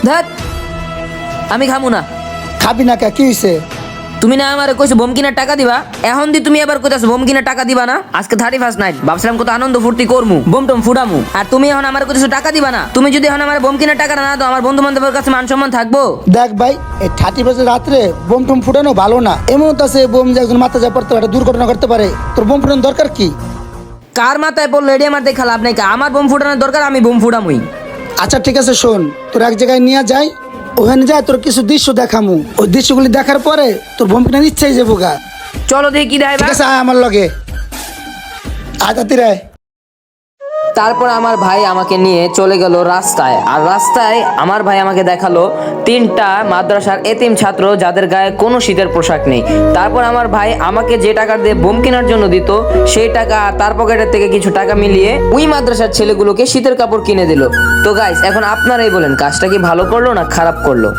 ধ্যাৎ, আমি খামু না। খাবি না কে? কি হইছে? তুমি না আমারে কইছো বোম কিনার টাকা দিবা, এখন দি তুমি আবার কইতাছো বোম কিনার টাকা দিবা না। আজকে 31st নাইট, ভাবছিলাম কত আনন্দ ফুর্তি করমু, বোম টম ফুটামু, আর তুমি এখন আমার কইতাছো টাকা দিবা না। তুমি যদি এখন আমার বোম কিনার টাকা না দাও, আমার বন্ধু বান্ধবের কাছে মান সম্মান থাকবো? দেখ ভাই, এই 31 রাত্রে বোম টোম ফুটানো ভালো না। এমন তো আছে বোম যে একজন মাথা যা পড়তে পারে, দুর্ঘটনা করতে পারে। তোর বোম ফুটানোর দরকার কি? কার মাথায় পড়লো এডি আমার দেখা লাভ নাই। আমার বোম ফুটানোর দরকার, আমি বোম ফুটামুই। আচ্ছা ঠিক আছে, শোন, তোর এক জায়গায় নিয়ে যাই, ওখানে যাই তোর কিছু দৃশ্য দেখামু। ওই দৃশ্যগুলি দেখার পরে তোর বোম কিনার ইচ্ছাই যাবো গা। চলো দেখি কি দেয়। ঠিক আছে, আয় আমার লগে, আয় তাতি রে। তারপর আমার ভাই আমাকে নিয়ে চলে গেল রাস্তায়, আর রাস্তায় আমার ভাই আমাকে দেখালো 3টা মাদ্রাসার এতিম ছাত্র যাদের গায়ে কোনো শীতের পোশাক নেই। তারপর আমার ভাই আমাকে যে টাকা দিয়ে বোম কেনার জন্য দিত, সেই টাকা আর তার পকেটের থেকে কিছু টাকা মিলিয়ে ওই মাদ্রাসার ছেলেগুলোকে শীতের কাপড় কিনে দিল। তো গাইস, এখন আপনারাই বলেন কাজটা কি ভালো করলো না খারাপ করলো?